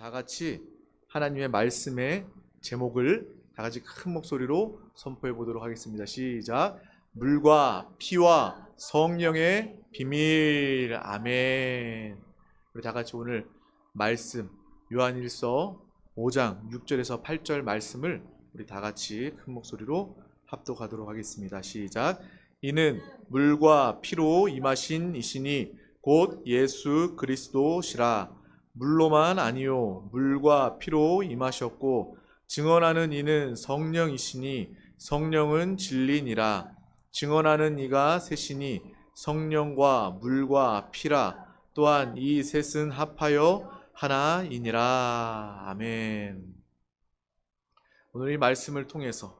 다 같이 하나님의 말씀의 제목을 다 같이 큰 목소리로 선포해 보도록 하겠습니다. 시작. 물과 피와 성령의 비밀. 아멘. 우리 다 같이 오늘 말씀 요한일서 5장 6절에서 8절 말씀을 우리 다 같이 큰 목소리로 합독하도록 하겠습니다. 시작. 이는 물과 피로 임하신 이시니 곧 예수 그리스도시라. 물로만 아니요 물과 피로 임하셨고 증언하는 이는 성령이시니 성령은 진리니라. 증언하는 이가 셋이니 성령과 물과 피라. 또한 이 셋은 합하여 하나이니라. 아멘. 오늘 이 말씀을 통해서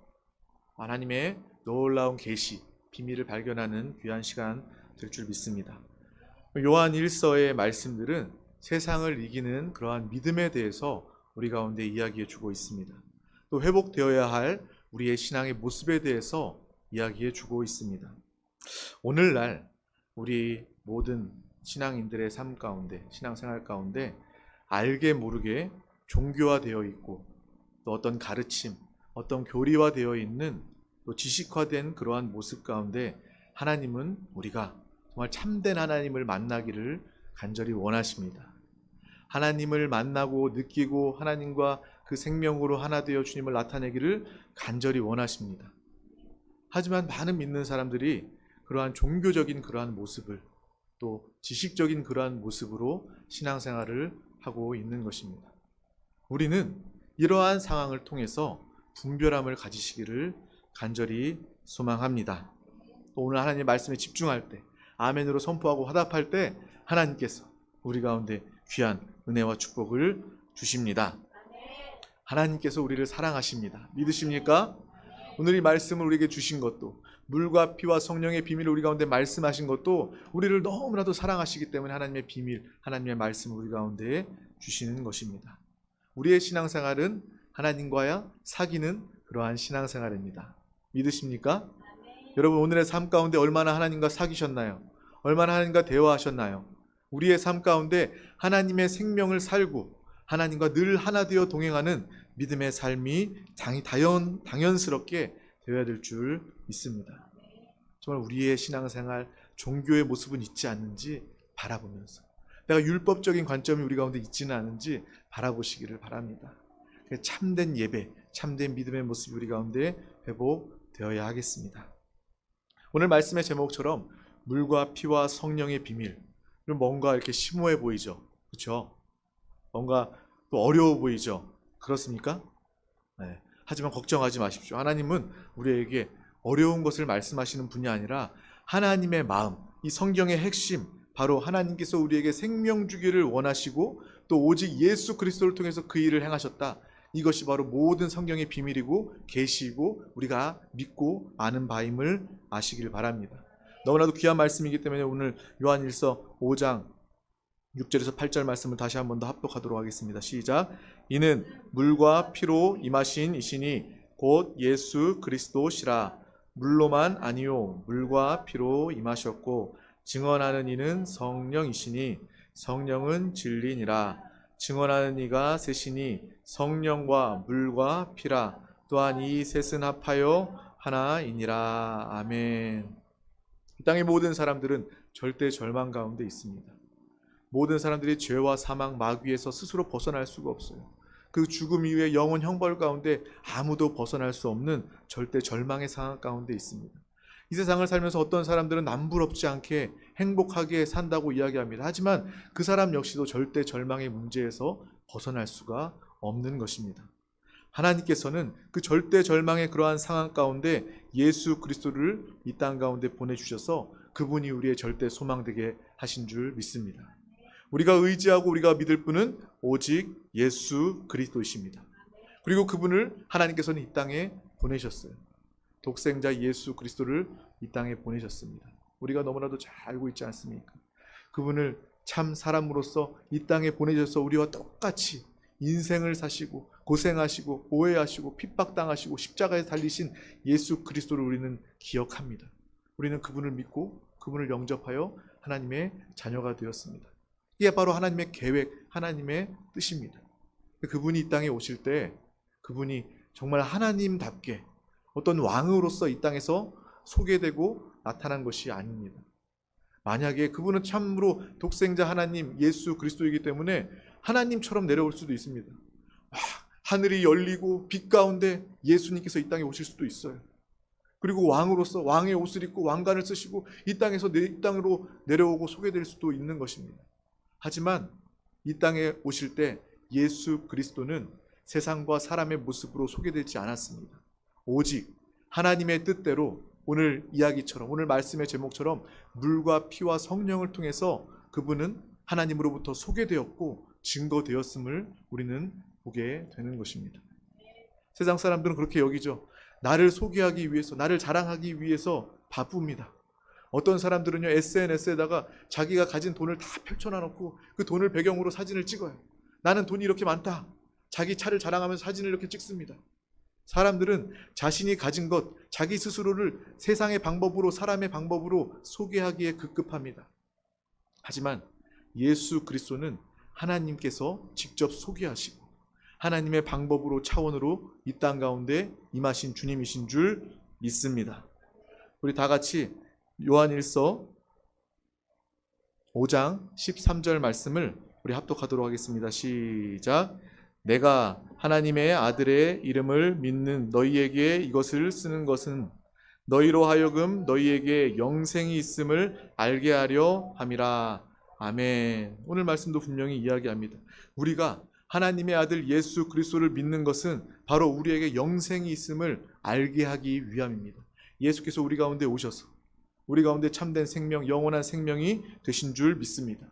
하나님의 놀라운 계시, 비밀을 발견하는 귀한 시간 될 줄 믿습니다. 요한 1서의 말씀들은 세상을 이기는 그러한 믿음에 대해서 우리 가운데 이야기해 주고 있습니다. 또 회복되어야 할 우리의 신앙의 모습에 대해서 이야기해 주고 있습니다. 오늘날 우리 모든 신앙인들의 삶 가운데, 신앙생활 가운데 알게 모르게 종교화되어 있고 또 어떤 가르침, 어떤 교리화되어 있는 또 지식화된 그러한 모습 가운데 하나님은 우리가 정말 참된 하나님을 만나기를 간절히 원하십니다. 하나님을 만나고 느끼고 하나님과 그 생명으로 하나 되어 주님을 나타내기를 간절히 원하십니다. 하지만 많은 믿는 사람들이 그러한 종교적인 그러한 모습을 또 지식적인 그러한 모습으로 신앙생활을 하고 있는 것입니다. 우리는 이러한 상황을 통해서 분별함을 가지시기를 간절히 소망합니다. 또 오늘 하나님의 말씀에 집중할 때 아멘으로 선포하고 화답할 때 하나님께서 우리 가운데 귀한 은혜와 축복을 주십니다. 하나님께서 우리를 사랑하십니다. 믿으십니까? 오늘 이 말씀을 우리에게 주신 것도 물과 피와 성령의 비밀을 우리 가운데 말씀하신 것도 우리를 너무나도 사랑하시기 때문에 하나님의 비밀, 하나님의 말씀을 우리 가운데 주시는 것입니다. 우리의 신앙생활은 하나님과야 사귀는 그러한 신앙생활입니다. 믿으십니까? 여러분 오늘의 삶 가운데 얼마나 하나님과 사귀셨나요? 얼마나 하나님과 대화하셨나요? 우리의 삶 가운데 하나님의 생명을 살고 하나님과 늘 하나 되어 동행하는 믿음의 삶이 당연스럽게 되어야 될 줄 믿습니다. 정말 우리의 신앙생활, 종교의 모습은 있지 않는지 바라보면서 내가 율법적인 관점이 우리 가운데 있지는 않은지 바라보시기를 바랍니다. 참된 예배, 참된 믿음의 모습이 우리 가운데 회복되어야 하겠습니다. 오늘 말씀의 제목처럼 물과 피와 성령의 비밀, 뭔가 이렇게 심오해 보이죠? 그렇죠? 뭔가 또 어려워 보이죠? 그렇습니까? 네. 하지만 걱정하지 마십시오. 하나님은 우리에게 어려운 것을 말씀하시는 분이 아니라 하나님의 마음, 이 성경의 핵심, 바로 하나님께서 우리에게 생명 주기를 원하시고 또 오직 예수 그리스도를 통해서 그 일을 행하셨다. 이것이 바로 모든 성경의 비밀이고 계시이고 우리가 믿고 아는 바임을 아시길 바랍니다. 너무나도 귀한 말씀이기 때문에 오늘 요한일서 5장 6절에서 8절 말씀을 다시 한 번 더 합독하도록 하겠습니다. 시작. 이는 물과 피로 임하신 이시니 곧 예수 그리스도시라. 물로만 아니요 물과 피로 임하셨고 증언하는 이는 성령이시니 성령은 진리니라. 증언하는 이가 셋이니 성령과 물과 피라. 또한 이 셋은 합하여 하나이니라. 아멘. 이 땅의 모든 사람들은 절대 절망 가운데 있습니다. 모든 사람들이 죄와 사망, 마귀에서 스스로 벗어날 수가 없어요. 그 죽음 이후에 영원 형벌 가운데 아무도 벗어날 수 없는 절대 절망의 상황 가운데 있습니다. 이 세상을 살면서 어떤 사람들은 남부럽지 않게 행복하게 산다고 이야기합니다. 하지만 그 사람 역시도 절대 절망의 문제에서 벗어날 수가 없는 것입니다. 하나님께서는 그 절대 절망의 그러한 상황 가운데 예수 그리스도를 이 땅 가운데 보내주셔서 그분이 우리의 절대 소망되게 하신 줄 믿습니다. 우리가 의지하고 우리가 믿을 분은 오직 예수 그리스도이십니다. 그리고 그분을 하나님께서는 이 땅에 보내셨어요. 독생자 예수 그리스도를 이 땅에 보내셨습니다. 우리가 너무나도 잘 알고 있지 않습니까? 그분을 참 사람으로서 이 땅에 보내셔서 우리와 똑같이 인생을 사시고 고생하시고 오해하시고 핍박당하시고 십자가에 달리신 예수 그리스도를 우리는 기억합니다. 우리는 그분을 믿고 그분을 영접하여 하나님의 자녀가 되었습니다. 이게 바로 하나님의 계획, 하나님의 뜻입니다. 그분이 이 땅에 오실 때 그분이 정말 하나님답게 어떤 왕으로서 이 땅에서 소개되고 나타난 것이 아닙니다. 만약에 그분은 참으로 독생자 하나님 예수 그리스도이기 때문에 하나님처럼 내려올 수도 있습니다. 하늘이 열리고 빛 가운데 예수님께서 이 땅에 오실 수도 있어요. 그리고 왕으로서 왕의 옷을 입고 왕관을 쓰시고 이 땅에서 이 땅으로 내려오고 소개될 수도 있는 것입니다. 하지만 이 땅에 오실 때 예수 그리스도는 세상과 사람의 모습으로 소개되지 않았습니다. 오직 하나님의 뜻대로 오늘 이야기처럼 오늘 말씀의 제목처럼 물과 피와 성령을 통해서 그분은 하나님으로부터 소개되었고 증거되었음을 우리는 보게 되는 것입니다. 세상 사람들은 그렇게 여기죠. 나를 소개하기 위해서, 나를 자랑하기 위해서 바쁩니다. 어떤 사람들은요, SNS에다가 자기가 가진 돈을 다 펼쳐놔놓고 그 돈을 배경으로 사진을 찍어요. 나는 돈이 이렇게 많다. 자기 차를 자랑하면서 사진을 이렇게 찍습니다. 사람들은 자신이 가진 것, 자기 스스로를 세상의 방법으로, 사람의 방법으로 소개하기에 급급합니다. 하지만 예수 그리스도는 하나님께서 직접 소개하시고 하나님의 방법으로, 차원으로 이 땅 가운데 임하신 주님이신 줄 믿습니다. 우리 다 같이 요한일서 5장 13절 말씀을 우리 합독하도록 하겠습니다. 시작. 내가 하나님의 아들의 이름을 믿는 너희에게 이것을 쓰는 것은 너희로 하여금 너희에게 영생이 있음을 알게 하려 함이라. 아멘. 오늘 말씀도 분명히 이야기합니다. 우리가 하나님의 아들 예수 그리스도를 믿는 것은 바로 우리에게 영생이 있음을 알게 하기 위함입니다. 예수께서 우리 가운데 오셔서 우리 가운데 참된 생명, 영원한 생명이 되신 줄 믿습니다.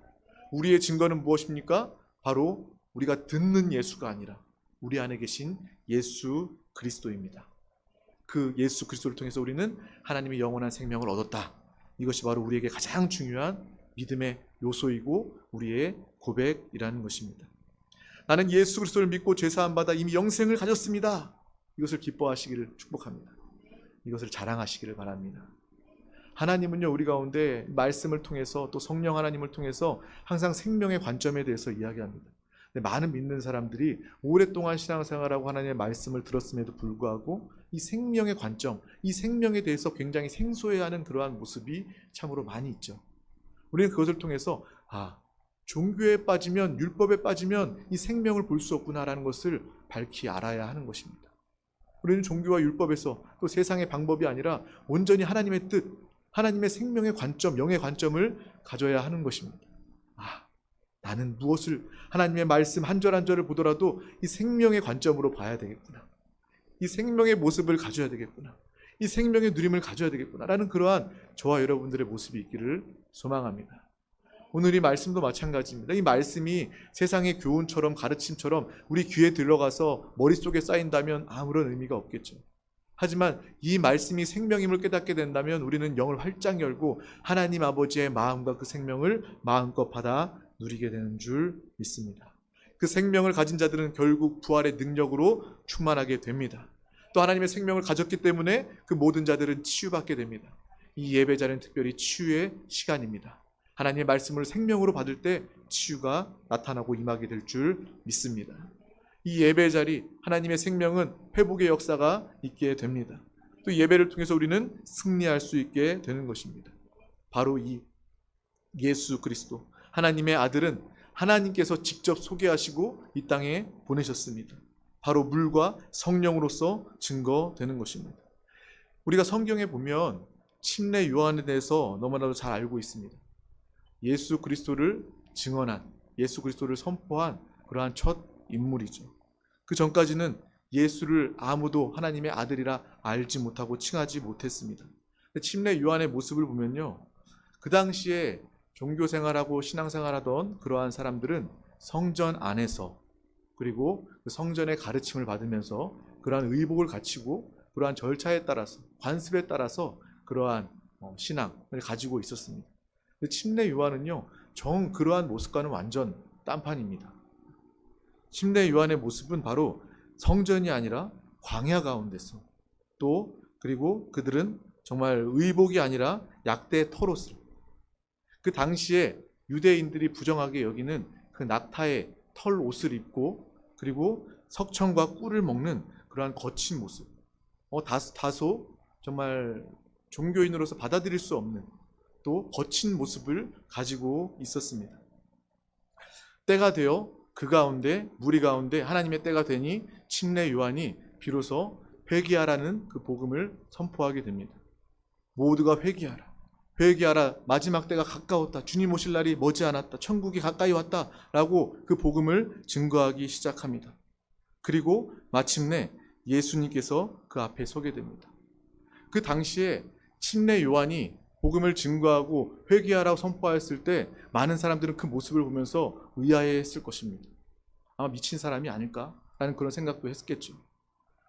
우리의 증거는 무엇입니까? 바로 우리가 듣는 예수가 아니라 우리 안에 계신 예수 그리스도입니다. 그 예수 그리스도를 통해서 우리는 하나님의 영원한 생명을 얻었다. 이것이 바로 우리에게 가장 중요한 믿음의 요소이고 우리의 고백이라는 것입니다. 나는 예수 그리스도를 믿고 죄사함 받아 이미 영생을 가졌습니다. 이것을 기뻐하시기를 축복합니다. 이것을 자랑하시기를 바랍니다. 하나님은요, 우리 가운데 말씀을 통해서 또 성령 하나님을 통해서 항상 생명의 관점에 대해서 이야기합니다. 많은 믿는 사람들이 오랫동안 신앙생활하고 하나님의 말씀을 들었음에도 불구하고 이 생명의 관점, 이 생명에 대해서 굉장히 생소해하는 그러한 모습이 참으로 많이 있죠. 우리는 그것을 통해서 종교에 빠지면, 율법에 빠지면 이 생명을 볼 수 없구나라는 것을 밝히 알아야 하는 것입니다. 우리는 종교와 율법에서 또 세상의 방법이 아니라 온전히 하나님의 뜻, 하나님의 생명의 관점, 영의 관점을 가져야 하는 것입니다. 나는 무엇을 하나님의 말씀 한 절 한 절을 보더라도 이 생명의 관점으로 봐야 되겠구나. 이 생명의 모습을 가져야 되겠구나. 이 생명의 누림을 가져야 되겠구나 라는 그러한 저와 여러분들의 모습이 있기를 소망합니다. 오늘 이 말씀도 마찬가지입니다. 이 말씀이 세상의 교훈처럼 가르침처럼 우리 귀에 들어가서 머릿속에 쌓인다면 아무런 의미가 없겠죠. 하지만 이 말씀이 생명임을 깨닫게 된다면 우리는 영을 활짝 열고 하나님 아버지의 마음과 그 생명을 마음껏 받아 누리게 되는 줄 믿습니다. 그 생명을 가진 자들은 결국 부활의 능력으로 충만하게 됩니다. 또 하나님의 생명을 가졌기 때문에 그 모든 자들은 치유받게 됩니다. 이 예배자는 특별히 치유의 시간입니다. 하나님의 말씀을 생명으로 받을 때 치유가 나타나고 임하게 될 줄 믿습니다. 이 예배 자리, 하나님의 생명은 회복의 역사가 있게 됩니다. 또 예배를 통해서 우리는 승리할 수 있게 되는 것입니다. 바로 이 예수 그리스도, 하나님의 아들은 하나님께서 직접 소개하시고 이 땅에 보내셨습니다. 바로 물과 성령으로서 증거되는 것입니다. 우리가 성경에 보면 침례 요한에 대해서 너무나도 잘 알고 있습니다. 예수 그리스도를 증언한, 예수 그리스도를 선포한 그러한 첫 인물이죠. 그 전까지는 예수를 아무도 하나님의 아들이라 알지 못하고 칭하지 못했습니다. 침례 요한의 모습을 보면요, 그 당시에 종교생활하고 신앙생활하던 그러한 사람들은 성전 안에서, 그리고 그 성전의 가르침을 받으면서 그러한 의복을 갖추고 그러한 절차에 따라서, 관습에 따라서 그러한 신앙을 가지고 있었습니다. 침례 요한은요, 그러한 모습과는 완전 딴판입니다. 침례 요한의 모습은 바로 성전이 아니라 광야 가운데서, 또 그리고 그들은 정말 의복이 아니라 약대 털옷을, 그 당시에 유대인들이 부정하게 여기는 그 낙타의 털 옷을 입고 그리고 석청과 꿀을 먹는 그러한 거친 모습, 다소 정말 종교인으로서 받아들일 수 없는 또 거친 모습을 가지고 있었습니다. 때가 되어 그 가운데, 무리 가운데 하나님의 때가 되니 침례 요한이 비로소 회개하라는 그 복음을 선포하게 됩니다. 모두가 회개하라, 회개하라, 마지막 때가 가까웠다, 주님 오실 날이 머지않았다, 천국이 가까이 왔다 라고 그 복음을 증거하기 시작합니다. 그리고 마침내 예수님께서 그 앞에 서게 됩니다. 그 당시에 침례 요한이 복음을 증거하고 회개하라고 선포하였을 때 많은 사람들은 그 모습을 보면서 의아해했을 것입니다. 아마 미친 사람이 아닐까라는 그런 생각도 했겠죠.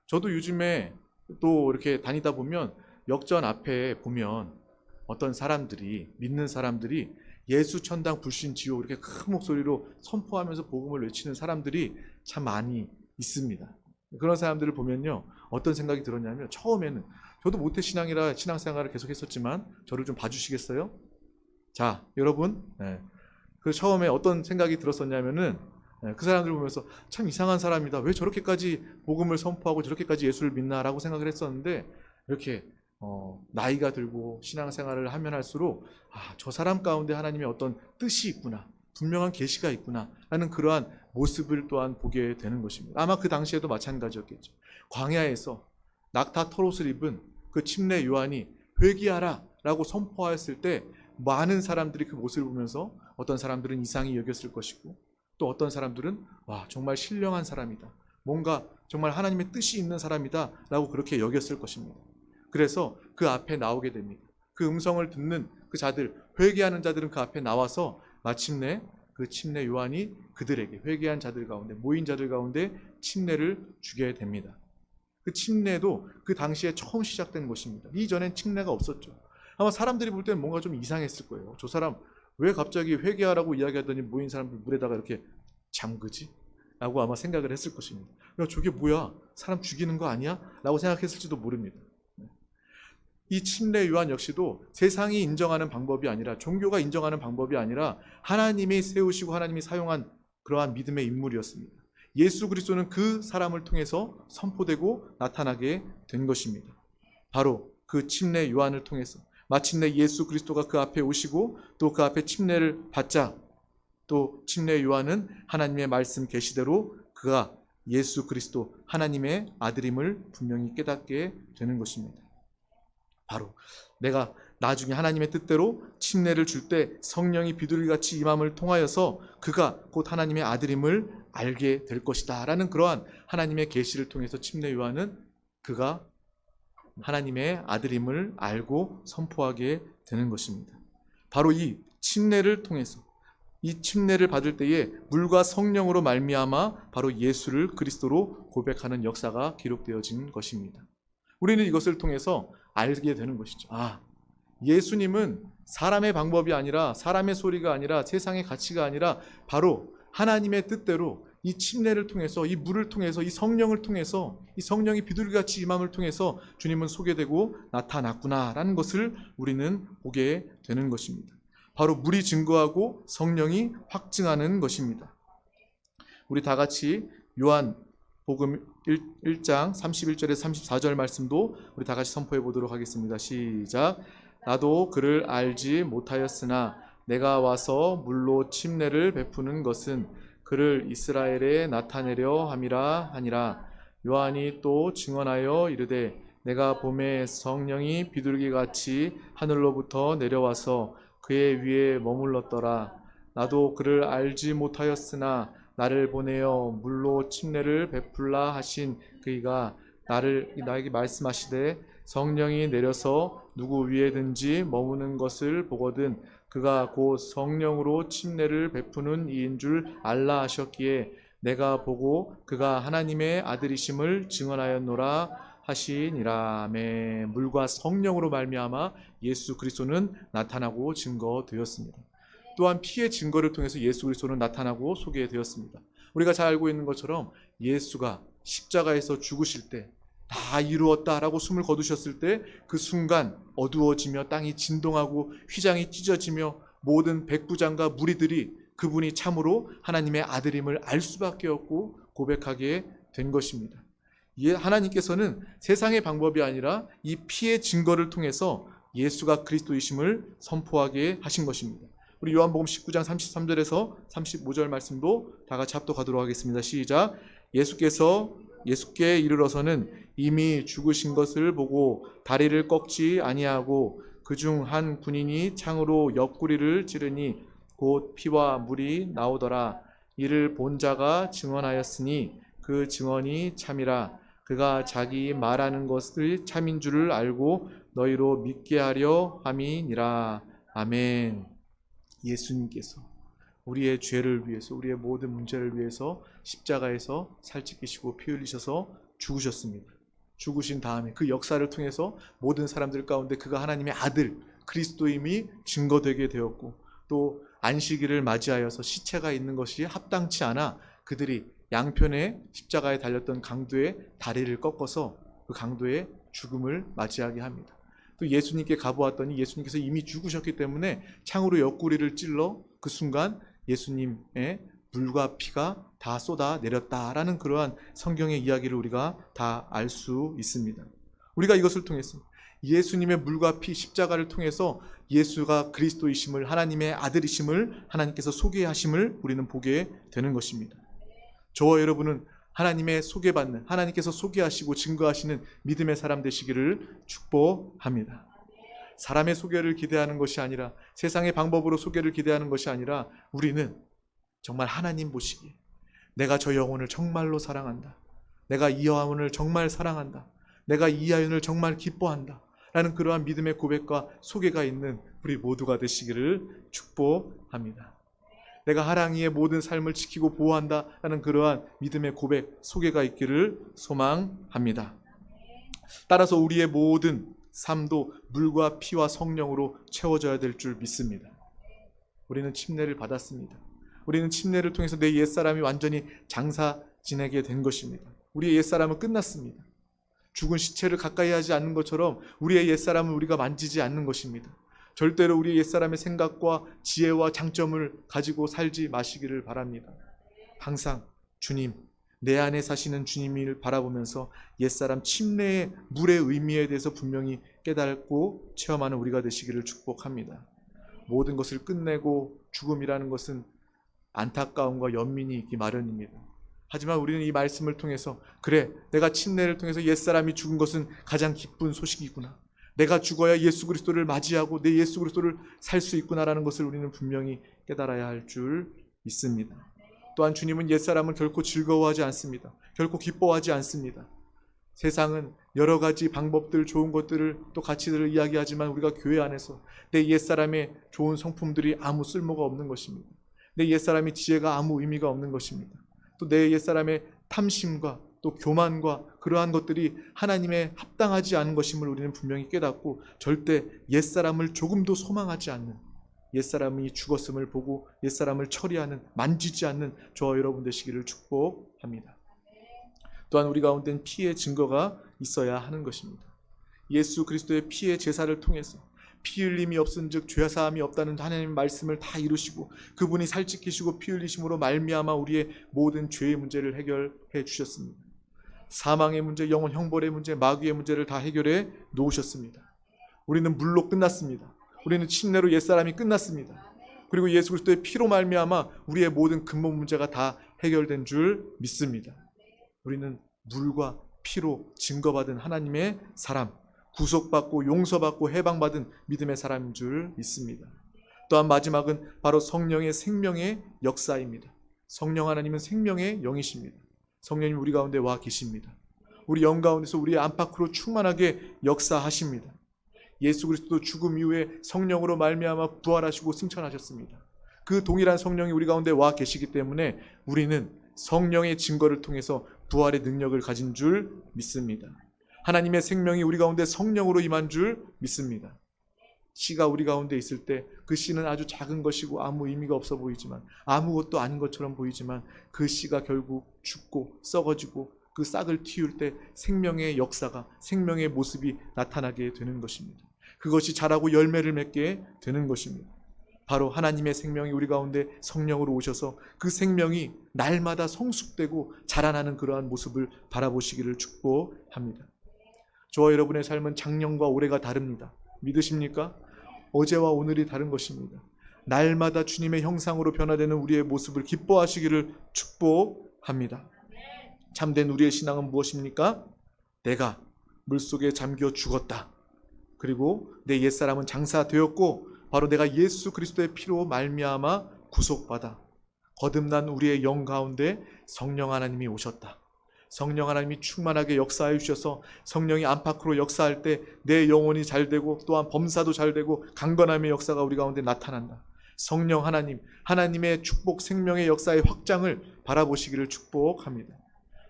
저도 요즘에 또 이렇게 다니다 보면 역전 앞에 보면 어떤 사람들이, 믿는 사람들이 예수 천당 불신 지옥 이렇게 큰 목소리로 선포하면서 복음을 외치는 사람들이 참 많이 있습니다. 그런 사람들을 보면요, 어떤 생각이 들었냐면, 처음에는 저도 모태신앙이라 신앙생활을 계속 했었지만 저를 좀 봐주시겠어요? 자, 여러분, 그 처음에 어떤 생각이 들었었냐면은, 그 사람들을 보면서 참 이상한 사람이다, 왜 저렇게까지 복음을 선포하고 저렇게까지 예수를 믿나 라고 생각을 했었는데, 이렇게 나이가 들고 신앙생활을 하면 할수록 저 사람 가운데 하나님의 어떤 뜻이 있구나, 분명한 계시가 있구나 라는 그러한 모습을 또한 보게 되는 것입니다. 아마 그 당시에도 마찬가지였겠죠. 광야에서 낙타 털옷을 입은 그 침례 요한이 회개하라 라고 선포하였을 때 많은 사람들이 그 모습을 보면서 어떤 사람들은 이상히 여겼을 것이고, 또 어떤 사람들은 와, 정말 신령한 사람이다, 뭔가 정말 하나님의 뜻이 있는 사람이다 라고 그렇게 여겼을 것입니다. 그래서 그 앞에 나오게 됩니다. 그 음성을 듣는 그 자들, 회개하는 자들은 그 앞에 나와서 마침내 그 침례 요한이 그들에게, 회개한 자들 가운데, 모인 자들 가운데 침례를 주게 됩니다. 그 침례도 그 당시에 처음 시작된 것입니다. 이전엔 침례가 없었죠. 아마 사람들이 볼 때는 뭔가 좀 이상했을 거예요. 저 사람 왜 갑자기 회개하라고 이야기하더니 모인 사람들 물에다가 이렇게 잠그지? 라고 아마 생각을 했을 것입니다. 야, 저게 뭐야? 사람 죽이는 거 아니야? 라고 생각했을지도 모릅니다. 이 침례 요한 역시도 세상이 인정하는 방법이 아니라, 종교가 인정하는 방법이 아니라 하나님이 세우시고 하나님이 사용한 그러한 믿음의 인물이었습니다. 예수 그리스도는 그 사람을 통해서 선포되고 나타나게 된 것입니다. 바로 그 침례 요한을 통해서 마침내 예수 그리스도가 그 앞에 오시고 또 그 앞에 침례를 받자, 또 침례 요한은 하나님의 말씀 계시대로 그가 예수 그리스도 하나님의 아들임을 분명히 깨닫게 되는 것입니다. 바로 내가 나중에 하나님의 뜻대로 침례를 줄 때 성령이 비둘기같이 임함을 통하여서 그가 곧 하나님의 아들임을 알게 될 것이다 라는 그러한 하나님의 계시를 통해서 침례 요한은 그가 하나님의 아들임을 알고 선포하게 되는 것입니다. 바로 이 침례를 통해서, 이 침례를 받을 때에 물과 성령으로 말미암아 바로 예수를 그리스도로 고백하는 역사가 기록되어진 것입니다. 우리는 이것을 통해서 알게 되는 것이죠. 예수님은 사람의 방법이 아니라, 사람의 소리가 아니라, 세상의 가치가 아니라 바로 하나님의 뜻대로 이 침례를 통해서, 이 물을 통해서, 이 성령을 통해서, 이 성령이 비둘기같이 임함을 통해서 주님은 소개되고 나타났구나라는 것을 우리는 보게 되는 것입니다. 바로 물이 증거하고 성령이 확증하는 것입니다. 우리 다 같이 요한 복음 1장 31절에서 34절 말씀도 우리 다 같이 선포해 보도록 하겠습니다. 시작. 나도 그를 알지 못하였으나 내가 와서 물로 침례를 베푸는 것은 그를 이스라엘에 나타내려 함이라 하니라. 요한이 또 증언하여 이르되 내가 봄에 성령이 비둘기같이 하늘로부터 내려와서 그의 위에 머물렀더라. 나도 그를 알지 못하였으나 나를 보내어 물로 침례를 베풀라 하신 그이가 나에게 말씀하시되 성령이 내려서 누구 위에든지 머무는 것을 보거든 그가 곧 성령으로 침례를 베푸는 이인 줄 알라 하셨기에 내가 보고 그가 하나님의 아들이심을 증언하였노라 하시니라. 아멘. 물과 성령으로 말미암아 예수 그리스도는 나타나고 증거되었습니다. 또한 피의 증거를 통해서 예수 그리스도는 나타나고 소개되었습니다. 우리가 잘 알고 있는 것처럼 예수가 십자가에서 죽으실 때 다 이루었다라고 숨을 거두셨을 때 그 순간 어두워지며 땅이 진동하고 휘장이 찢어지며 모든 백부장과 무리들이 그분이 참으로 하나님의 아들임을 알 수밖에 없고 고백하게 된 것입니다. 하나님께서는 세상의 방법이 아니라 이 피의 증거를 통해서 예수가 그리스도이심을 선포하게 하신 것입니다. 우리 요한복음 19장 33절에서 35절 말씀도 다 같이 합독하도록 하겠습니다. 시작. 예수께 이르러서는 이미 죽으신 것을 보고 다리를 꺾지 아니하고 그중 한 군인이 창으로 옆구리를 찌르니 곧 피와 물이 나오더라. 이를 본 자가 증언하였으니 그 증언이 참이라. 그가 자기 말하는 것을 참인 줄을 알고 너희로 믿게 하려 함이니라. 아멘. 예수님께서 우리의 죄를 위해서, 우리의 모든 문제를 위해서 십자가에서 살찌기시고 피 흘리셔서 죽으셨습니다. 죽으신 다음에 그 역사를 통해서 모든 사람들 가운데 그가 하나님의 아들 그리스도임이 증거되게 되었고, 또 안식일을 맞이하여서 시체가 있는 것이 합당치 않아 그들이 양편에 십자가에 달렸던 강도의 다리를 꺾어서 그 강도의 죽음을 맞이하게 합니다. 또 예수님께 가보았더니 예수님께서 이미 죽으셨기 때문에 창으로 옆구리를 찔러 그 순간 예수님의 물과 피가 다 쏟아 내렸다라는 그러한 성경의 이야기를 우리가 다 알 수 있습니다. 우리가 이것을 통해서 예수님의 물과 피 십자가를 통해서 예수가 그리스도이심을, 하나님의 아들이심을 하나님께서 소개하심을 우리는 보게 되는 것입니다. 저와 여러분은 하나님의 소개받는, 하나님께서 소개하시고 증거하시는 믿음의 사람 되시기를 축복합니다. 사람의 소개를 기대하는 것이 아니라, 세상의 방법으로 소개를 기대하는 것이 아니라, 우리는 정말 하나님 보시기에 내가 저 영혼을 정말로 사랑한다, 내가 이 영혼을 정말 사랑한다, 내가 이 아이를 정말 기뻐한다 라는 그러한 믿음의 고백과 소개가 있는 우리 모두가 되시기를 축복합니다. 내가 하랑이의 모든 삶을 지키고 보호한다 라는 그러한 믿음의 고백, 소개가 있기를 소망합니다. 따라서 우리의 모든 삶도 물과 피와 성령으로 채워져야 될 줄 믿습니다. 우리는 침례를 받았습니다. 우리는 침례를 통해서 내 옛사람이 완전히 장사 지내게 된 것입니다. 우리의 옛사람은 끝났습니다. 죽은 시체를 가까이 하지 않는 것처럼 우리의 옛사람을 우리가 만지지 않는 것입니다. 절대로 우리의 옛사람의 생각과 지혜와 장점을 가지고 살지 마시기를 바랍니다. 항상 주님, 내 안에 사시는 주님을 바라보면서 옛사람 침례의 물의 의미에 대해서 분명히 깨닫고 체험하는 우리가 되시기를 축복합니다. 모든 것을 끝내고 죽음이라는 것은 안타까움과 연민이 있기 마련입니다. 하지만 우리는 이 말씀을 통해서, 그래, 내가 침례를 통해서 옛사람이 죽은 것은 가장 기쁜 소식이구나, 내가 죽어야 예수 그리스도를 맞이하고 내 예수 그리스도를 살 수 있구나라는 것을 우리는 분명히 깨달아야 할 줄 믿습니다. 또한 주님은 옛사람은 결코 즐거워하지 않습니다. 결코 기뻐하지 않습니다. 세상은 여러 가지 방법들, 좋은 것들을, 또 가치들을 이야기하지만 우리가 교회 안에서 내 옛사람의 좋은 성품들이 아무 쓸모가 없는 것입니다. 내 옛사람의 지혜가 아무 의미가 없는 것입니다. 또 내 옛사람의 탐심과 또 교만과 그러한 것들이 하나님의 합당하지 않은 것임을 우리는 분명히 깨닫고, 절대 옛사람을 조금도 소망하지 않는, 옛사람이 죽었음을 보고 옛사람을 처리하는, 만지지 않는 저와 여러분 되시기를 축복합니다. 또한 우리 가운데는 피의 증거가 있어야 하는 것입니다. 예수 그리스도의 피의 제사를 통해서 피 흘림이 없은즉 죄사함이 없다는 하나님의 말씀을 다 이루시고, 그분이 살찌키시고 피 흘리심으로 말미암아 우리의 모든 죄의 문제를 해결해 주셨습니다. 사망의 문제, 영혼 형벌의 문제, 마귀의 문제를 다 해결해 놓으셨습니다. 우리는 물로 끝났습니다. 우리는 침례로 옛사람이 끝났습니다. 그리고 예수 그리스도의 피로 말미암아 우리의 모든 근본 문제가 다 해결된 줄 믿습니다. 우리는 물과 피로 증거받은 하나님의 사람, 구속받고 용서받고 해방받은 믿음의 사람인 줄 믿습니다. 또한 마지막은 바로 성령의 생명의 역사입니다. 성령 하나님은 생명의 영이십니다. 성령님 우리 가운데 와 계십니다. 우리 영 가운데서 우리의 안팎으로 충만하게 역사하십니다. 예수 그리스도 죽음 이후에 성령으로 말미암아 부활하시고 승천하셨습니다. 그 동일한 성령이 우리 가운데 와 계시기 때문에 우리는 성령의 증거를 통해서 부활의 능력을 가진 줄 믿습니다. 하나님의 생명이 우리 가운데 성령으로 임한 줄 믿습니다. 씨가 우리 가운데 있을 때 그 씨는 아주 작은 것이고 아무 의미가 없어 보이지만, 아무것도 아닌 것처럼 보이지만, 그 씨가 결국 죽고 썩어지고 그 싹을 틔울 때 생명의 역사가, 생명의 모습이 나타나게 되는 것입니다. 그것이 자라고 열매를 맺게 되는 것입니다. 바로 하나님의 생명이 우리 가운데 성령으로 오셔서 그 생명이 날마다 성숙되고 자라나는 그러한 모습을 바라보시기를 축복합니다. 저와 여러분의 삶은 작년과 올해가 다릅니다. 믿으십니까? 어제와 오늘이 다른 것입니다. 날마다 주님의 형상으로 변화되는 우리의 모습을 기뻐하시기를 축복합니다. 참된 우리의 신앙은 무엇입니까? 내가 물속에 잠겨 죽었다. 그리고 내 옛사람은 장사되었고 바로 내가 예수 그리스도의 피로 말미암아 구속받아 거듭난 우리의 영 가운데 성령 하나님이 오셨다. 성령 하나님이 충만하게 역사해 주셔서 성령이 안팎으로 역사할 때 내 영혼이 잘되고 또한 범사도 잘되고 강건함의 역사가 우리 가운데 나타난다. 성령 하나님, 하나님의 축복 생명의 역사의 확장을 바라보시기를 축복합니다.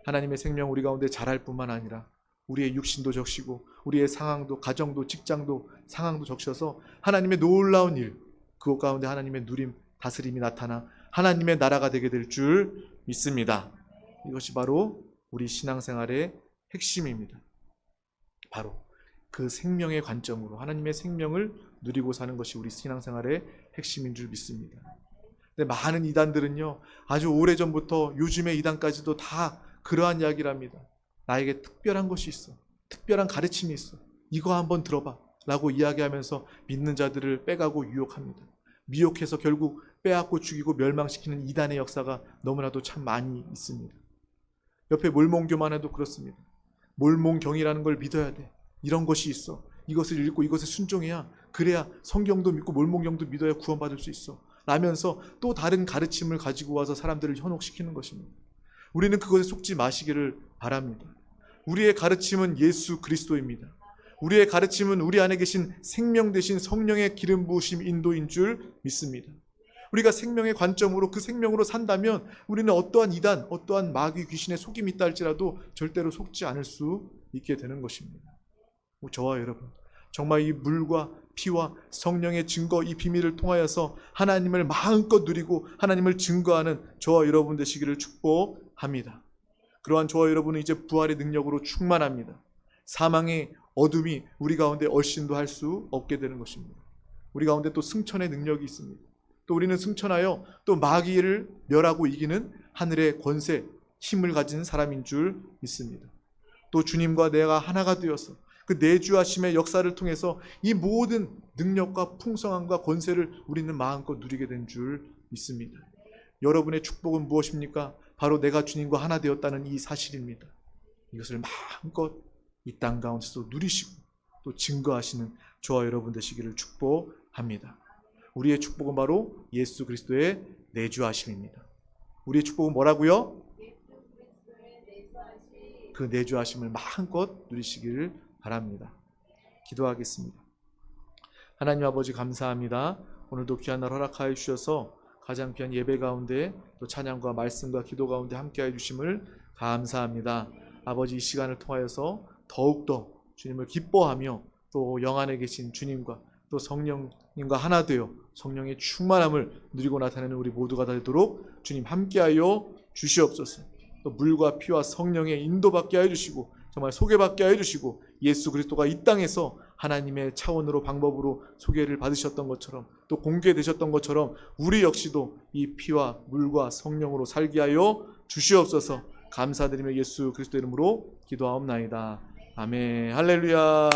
하나님의 생명 우리 가운데 자랄 뿐만 아니라 우리의 육신도 적시고 우리의 상황도 가정도 직장도 상황도 적셔서 하나님의 놀라운 일, 그것 가운데 하나님의 누림, 다스림이 나타나 하나님의 나라가 되게 될 줄 믿습니다. 이것이 바로 우리 신앙생활의 핵심입니다. 바로 그 생명의 관점으로 하나님의 생명을 누리고 사는 것이 우리 신앙생활의 핵심인 줄 믿습니다. 근데 많은 이단들은요, 아주 오래전부터 요즘의 이단까지도 다 그러한 이야기를 합니다. 나에게 특별한 것이 있어. 특별한 가르침이 있어. 이거 한번 들어봐. 라고 이야기하면서 믿는 자들을 빼가고 유혹합니다. 미혹해서 결국 빼앗고 죽이고 멸망시키는 이단의 역사가 너무나도 참 많이 있습니다. 옆에 몰몬교만 해도 그렇습니다. 몰몬경이라는 걸 믿어야 돼. 이런 것이 있어. 이것을 읽고 이것에 순종해야, 그래야 성경도 믿고 몰몬경도 믿어야 구원받을 수 있어. 라면서 또 다른 가르침을 가지고 와서 사람들을 현혹시키는 것입니다. 우리는 그것에 속지 마시기를 바랍니다. 우리의 가르침은 예수 그리스도입니다. 우리의 가르침은 우리 안에 계신 생명 되신 성령의 기름 부으심 인도인 줄 믿습니다. 우리가 생명의 관점으로 그 생명으로 산다면 우리는 어떠한 이단, 어떠한 마귀 귀신의 속임이 있다 할지라도 절대로 속지 않을 수 있게 되는 것입니다. 저와 여러분, 정말 이 물과 피와 성령의 증거, 이 비밀을 통하여서 하나님을 마음껏 누리고 하나님을 증거하는 저와 여러분 되시기를 축복합니다. 그러한 저와 여러분은 이제 부활의 능력으로 충만합니다. 사망의 어둠이 우리 가운데 얼씬도 할 수 없게 되는 것입니다. 우리 가운데 또 승천의 능력이 있습니다. 또 우리는 승천하여 또 마귀를 멸하고 이기는 하늘의 권세, 힘을 가진 사람인 줄 믿습니다. 또 주님과 내가 하나가 되어서 그 내주하심의 역사를 통해서 이 모든 능력과 풍성함과 권세를 우리는 마음껏 누리게 된 줄 믿습니다. 여러분의 축복은 무엇입니까? 바로 내가 주님과 하나 되었다는 이 사실입니다. 이것을 마음껏 이 땅 가운데서 누리시고 또 증거하시는 저와 여러분 되시기를 축복합니다. 우리의 축복은 바로 예수 그리스도의 내주하심입니다. 우리의 축복은 뭐라고요? 그 내주하심을 마음껏 누리시기를 바랍니다. 기도하겠습니다. 하나님 아버지 감사합니다. 오늘도 귀한 날 허락하여 주셔서 가장 귀한 예배 가운데 또 찬양과 말씀과 기도 가운데 함께하여 주심을 감사합니다. 아버지 이 시간을 통하여서 더욱더 주님을 기뻐하며 또 영 안에 계신 주님과 또 성령님과 하나 되어 성령의 충만함을 누리고 나타내는 우리 모두가 되도록 주님 함께하여 주시옵소서. 또 물과 피와 성령의 인도받게 하여 주시고 정말 소개받게 하여 주시고 예수 그리스도가 이 땅에서 하나님의 차원으로 방법으로 소개를 받으셨던 것처럼 또 공개되셨던 것처럼 우리 역시도 이 피와 물과 성령으로 살게 하여 주시옵소서. 감사드리며 예수 그리스도 이름으로 기도하옵나이다. 아멘. 할렐루야.